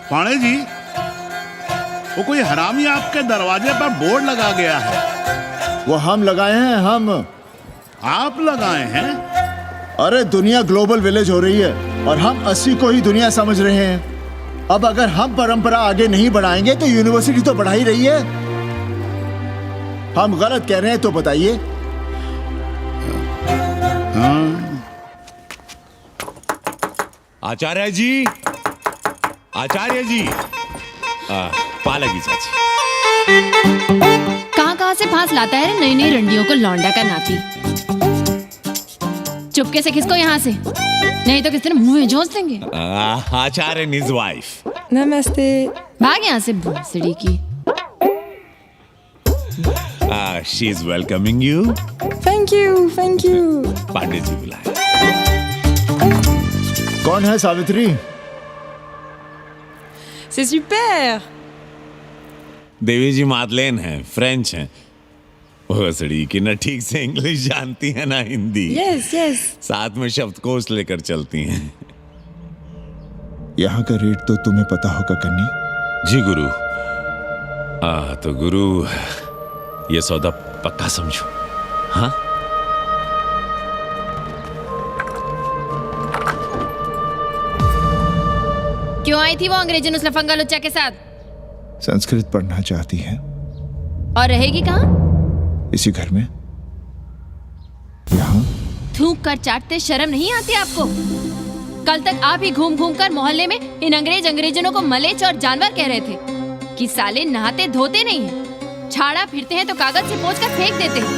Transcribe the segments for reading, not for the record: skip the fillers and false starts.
पाणे जी, वो कोई हरामी आपके दरवाजे पर बोर्ड लगा गया है। वो हम लगाए हैं, हम। आप लगाए हैं? अरे दुनिया ग्लोबल विलेज हो रही है और हम 80 को ही दुनिया समझ रहे हैं। अब अगर हम परंपरा आगे नहीं बढ़ाएंगे तो यूनिवर्सिटी तो बढ़ा ही रही है। हम गलत कह रहे हैं तो बताइए। आचार्य जी, आचार्य जी, पालकी चाची। कहाँ से फांस लाता है नई नई रंडियों को लौंडा का नाती। चुपके से खिसको यहाँ से, नहीं तो किसी ने मुंह में जोश देंगे। आचार्य and his wife। नमस्ते। भाग यहाँ से भोसड़ी की। She is welcoming you। Thank you, thank you. Pandit ji बुलाए। कौन है सावित्री? C'est super। देवी जी मादलेन हैं, फ्रेंच हैं। भोसड़ी की ना ठीक से इंग्लिश जानती है ना हिंदी। Yes yes. साथ में शब्दकोश लेकर चलती हैं। यहाँ का रेट तो तुम्हें पता होगा कन्नी। जी गुरु। तो गुरु, ये सौदा पक्का समझो। हाँ, क्यों आई थी वो अंग्रेजी उस लफंगा लुच्चा के साथ? संस्कृत पढ़ना चाहती है। और रहेगी कहाँ? इसी घर में, यहाँ। थूक कर चाटते शर्म नहीं आती आपको? कल तक आप ही घूम घूम कर मोहल्ले में इन अंग्रेजनों को मलेच और जानवर कह रहे थे कि साले नहाते धोते नहीं हैं, छाड़ा फिरते हैं तो कागज से पोंछ कर फेंक देते हैं।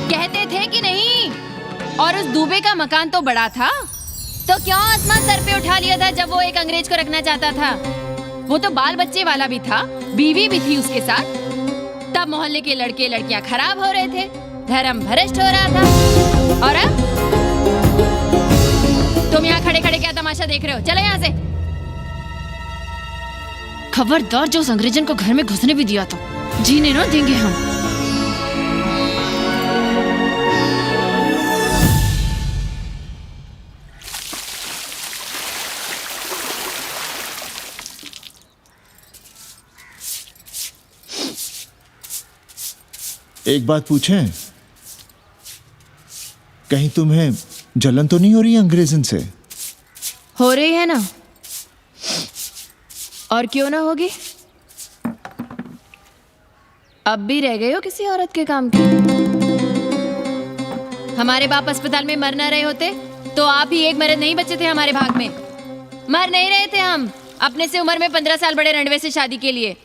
कहते थे कि नहीं? और उस दूबे का मकान तो बड़ा था, तो क्यों आसमान सर पे उठा लिया था जब वो एक अंग्रेज को रखना चाहता था? वो तो बाल बच्चे वाला भी था, बीवी भी थी उसके साथ। तब मोहल्ले के लड़के लड़कियां खराब हो रहे थे, धर्म भ्रष्ट हो रहा था। और अब तुम यहाँ खड़े खड़े क्या तमाशा देख रहे हो? चले यहाँ से। खबरदार, जो उस अंग्रेजन को घर में घुसने भी दिया तो जीने ना देंगे हम। एक बात पूछें, कहीं तुम्हें जलन तो नहीं हो रही अंग्रेजन से? हो रही है ना, और क्यों ना होगी? अब भी रह गए हो किसी औरत के काम की? हमारे बाप अस्पताल में मर न रहे होते तो आप ही एक मर्द नहीं बचे थे हमारे भाग में। मर नहीं रहे थे हम अपने से उम्र में 15 साल बड़े रंडवे से शादी के लिए।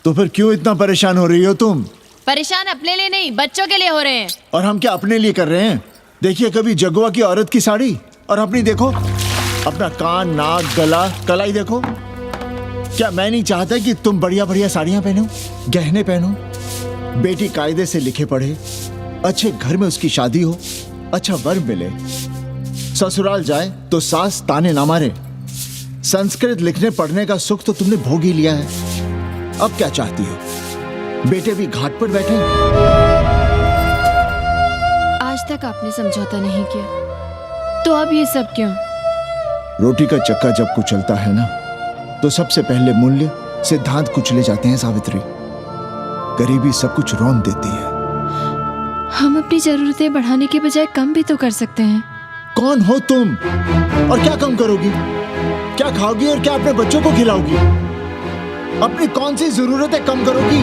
तो फिर क्यों इतना परेशान हो रही हो तुम? परेशान अपने लिए नहीं, बच्चों के लिए हो रहे हैं। और हम क्या अपने लिए कर रहे हैं? देखिए कभी जगुआ की औरत की साड़ी और अपनी देखो, अपना कान, नाक, गला, कलाई देखो। क्या मैं नहीं चाहता कि तुम बढ़िया बढ़िया साड़ियां पहनो, गहने पहनो, बेटी कायदे से लिखे पढ़े, अच्छे घर में उसकी शादी हो, अच्छा वर मिले, ससुराल जाए तो सास ताने ना मारे। संस्कृत लिखने पढ़ने का सुख तो तुमने भोग ही लिया है। अब क्या चाहती हो? बेटे भी घाट पर बैठे। आज तक आपने समझौता नहीं किया, तो अब ये सब क्यों? रोटी का चक्का जब कुचलता है ना, तो सबसे पहले मूल्य सिद्धांत कुचले जाते हैं सावित्री। गरीबी सब कुछ रौंद देती है। हम अपनी जरूरतें बढ़ाने के बजाय कम भी तो कर सकते हैं। कौन हो तुम? और क्या कम करोगी? क्या खाओगी और क्या अपने बच्चों को खिलाओगी? अपनी कौन सी जरूरतें कम करोगी?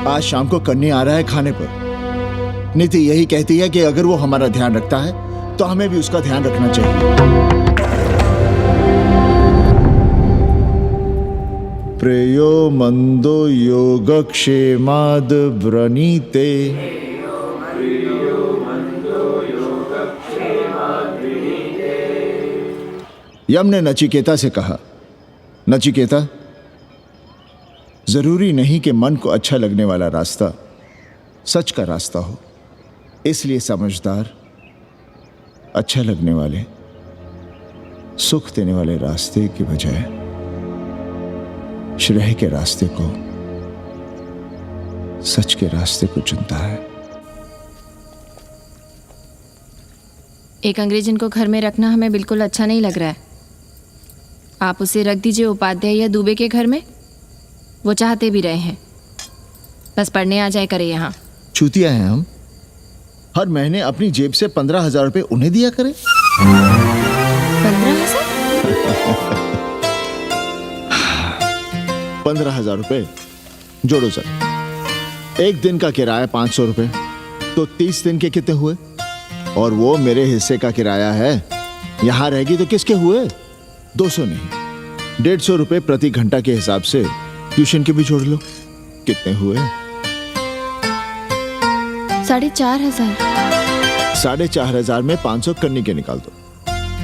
आज शाम को कन्नी आ रहा है खाने पर। नीति यही कहती है कि अगर वो हमारा ध्यान रखता है तो हमें भी उसका ध्यान रखना चाहिए। प्रेयो मंदो योगक्षेमाद व्रणीते। यम ने नचिकेता से कहा, नचिकेता, जरूरी नहीं कि मन को अच्छा लगने वाला रास्ता सच का रास्ता हो। इसलिए समझदार, अच्छा लगने वाले, सुख देने वाले रास्ते के बजाय श्रेय के रास्ते को, सच के रास्ते को चुनता है। एक अंग्रेजन को घर में रखना हमें बिल्कुल अच्छा नहीं लग रहा है। आप उसे रख दीजिए उपाध्याय या दुबे के घर में, वो चाहते भी रहे हैं, बस पढ़ने आ जाए करे यहाँ। चूतिया हैं हम, हर महीने अपनी जेब से 15,000 रुपए उन्हें दिया करें। 15,000? 15,000 रुपए जोड़ो सर। एक दिन का किराया 500 रुपए, तो 30 दिन के कितने हुए? और वो मेरे हिस्से का किराया है, यहां रहेगी तो किसके हुए? 200 नहीं, 150 रुपए प्रति घंटा के हिसाब से ट्यूशन के भी जोड़ लो, कितने हुए? 4,500। 4,500 में 500 कन्नी के निकाल दो,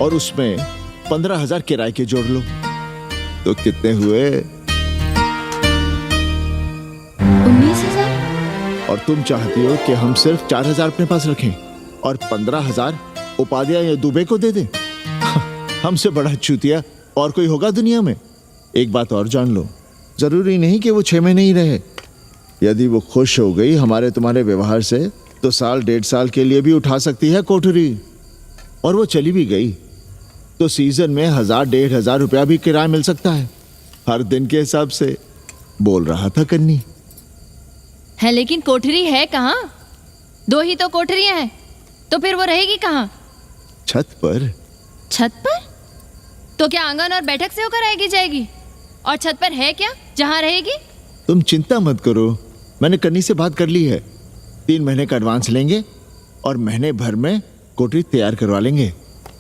और उसमें 15,000 किराए के जोड़ लो, तो कितने हुए? 19,000। और तुम चाहती हो कि हम सिर्फ 4,000 अपने पास रखें और 15,000 उपाध्याय या दुबे को दे दें? हमसे बड़ा चूतिया और कोई होगा दुनिया में? एक बात और जान लो, जरूरी नहीं कि वो 6 महीने ही रहे। यदि वो खुश हो गई हमारे तुम्हारे व्यवहार से, तो साल 1.5 साल के लिए भी उठा सकती है कोठरी। और वो चली भी गई तो सीजन में 1,000-1,500 रुपया भी किराया मिल सकता है, हर दिन के हिसाब से, बोल रहा था कन्नी। है लेकिन कोठरी है कहाँ? 2 ही तो कोठरियां हैं, तो फिर वो रहेगी कहाँ? छत पर। छत पर? तो क्या आंगन और बैठक से होकर आएगी जाएगी? और छत पर है क्या जहाँ रहेगी? तुम चिंता मत करो, मैंने कन्नी से बात कर ली है। 3 महीने का एडवांस लेंगे और महीने भर में कोठरी तैयार करवा लेंगे।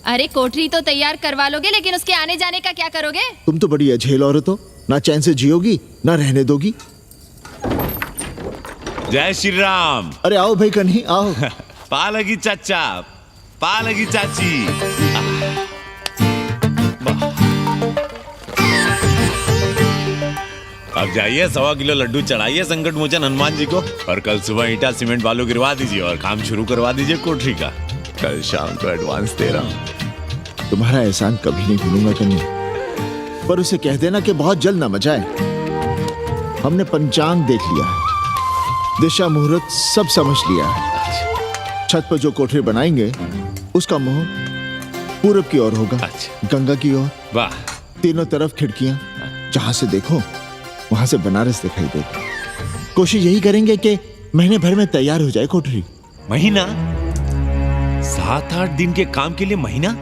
अरे कोठरी तो तैयार करवा लोगे, लेकिन उसके आने जाने का क्या करोगे? तुम तो बड़ी अझेल औरत हो, ना चैन से जियोगी ना रहने दोगी। जय श्री राम। अरे आओ भाई कन्ही आओ। पा लगी चाचा, पा लगी चाची। अब जाइए 1.25 किलो लड्डू चढ़ाइए संकट मोचन हनुमान जी को, और कल सुबह ईटा सीमेंट बालू गिरवा दीजिए और काम शुरू करवा दीजिए कोठरी का। कल शाम को एडवांस दे रहा हूँ। तुम्हारा एहसान कभी नहीं भूलूंगा कन्नी, पर उसे कह देना कि बहुत जल्द ना मचाए। हमने पंचांग देख लिया है, दिशा मुहूर्त सब समझ लिया है। छत पर जो कोठरी बनाएंगे उसका मुंह पूरब की ओर होगा। अच्छा। गंगा की ओर। वाह। तीनों तरफ खिड़कियां, जहां से देखो वहां से बनारस दिखाई देगा। कोशिश यही करेंगे कि महीने भर में तैयार हो जाए कोठरी। महीना? 7-8 दिन के काम के लिए महीना?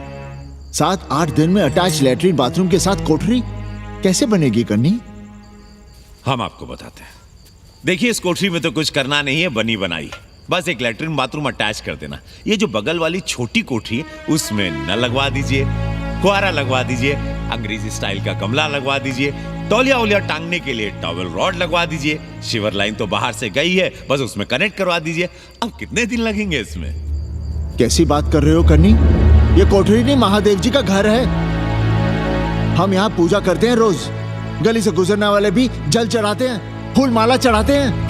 7-8 दिन में अटैच लैट्रिन बाथरूम के साथ कोठरी कैसे बनेगी कन्नी? हम आपको बताते हैं। देखिए, इस कोठरी में तो कुछ करना नहीं है, बनी बनाई, बस एक लैट्रिन बाथरूम अटैच कर देना। ये जो बगल वाली छोटी कोठरी है उसमें नल लगवा दीजिए, फुहारा लगवा दीजिए, अंग्रेजी स्टाइल का गमला लगवा दीजिए, तौलिया उलिया टांगने के लिए टॉवेल रॉड लगवा दीजिए। शिवर लाइन तो बाहर से गई है, बस उसमें कनेक्ट करवा दीजिए। अब कितने दिन लगेंगे इसमें? कैसी बात कर रहे हो कन्नी? ये कोठरी नहीं, महादेव जी का घर है। हम यहाँ पूजा करते हैं रोज, गली से गुजरने वाले भी जल चढ़ाते हैं, फूल माला चढ़ाते हैं।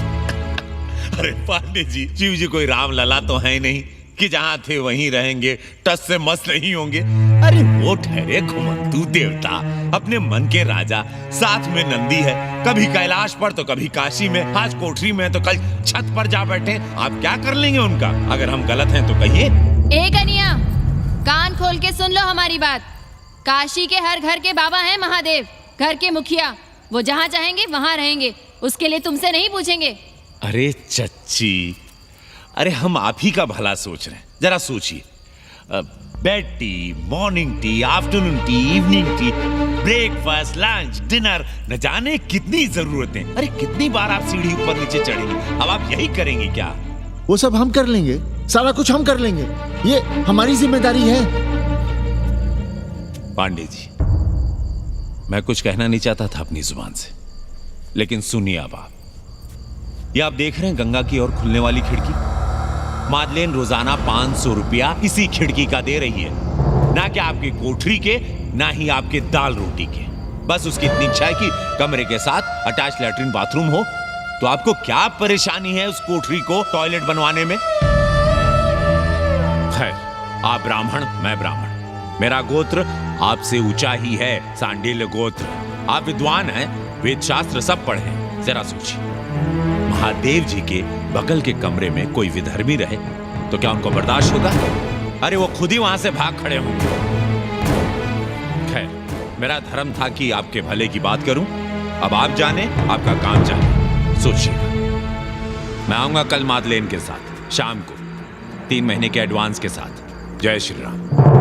अरे पांडे जी, शिव जी कोई राम लला तो है नहीं कि जहां थे वहीं रहेंगे, टस से मस्त नहीं होंगे। अरे वो ठहरे घुमंतू देवता, अपने मन के राजा, साथ में नंदी है, कभी कैलाश पर तो कभी काशी में, आज कोठरी में तो कल छत पर जा बैठे। आप क्या कर लेंगे उनका? अगर हम गलत हैं तो कहिए। ए कन्या, कान खोल के सुन लो हमारी बात। काशी के हर घर के बाबा हैं महादेव, घर के मुखिया, वो जहाँ चाहेंगे वहां रहेंगे, उसके लिए तुमसे नहीं पूछेंगे। अरे चच्ची, अरे हम आप ही का भला सोच रहे हैं, जरा सोचिए। Bed tea, morning tea, afternoon T, evening tea, breakfast, lunch, dinner, न जाने कितनी जरूरतें। अरे कितनी बार आप सीढ़ी ऊपर नीचे चढ़ेंगे, अब आप यही करेंगे क्या? वो सब हम कर लेंगे, सारा कुछ हम कर लेंगे, ये हमारी जिम्मेदारी है। पांडे जी, मैं कुछ कहना नहीं चाहता था अपनी जुबान से, लेकिन सुनिए अब आप। ये आप देख रहे हैं गंगा की ओर खुलने वाली खिड़की? मादलेन रोजाना 500 रुपया इसी खिड़की का दे रही है, ना कि आपकी कोठरी के, ना ही आपके दाल रोटी के। बस उसकी इतनी इच्छा है कि कमरे के साथ अटैच लैट्रिन बाथरूम हो। तो आपको क्या परेशानी है उस कोठरी को टॉयलेट बनवाने में? खैर, आप ब्राह्मण, मैं ब्राह्मण, मेरा गोत्र आपसे ऊंचा ही है, सांडिल्य गोत्र। आप विद्वान हैं, वेद शास्त्र सब पढ़े हैं। जरा सोचिए, महादेव जी के बगल के कमरे में कोई विधर्मी रहे तो क्या उनको बर्दाश्त होगा? अरे वो खुद ही वहां से भाग खड़े होंगे। खैर, मेरा धर्म था कि आपके भले की बात करूं। अब आप जाने, आपका काम जाने, सोचिएगा। मैं आऊंगा कल मादलेन के साथ शाम को, 3 महीने के एडवांस के साथ। जय श्री राम।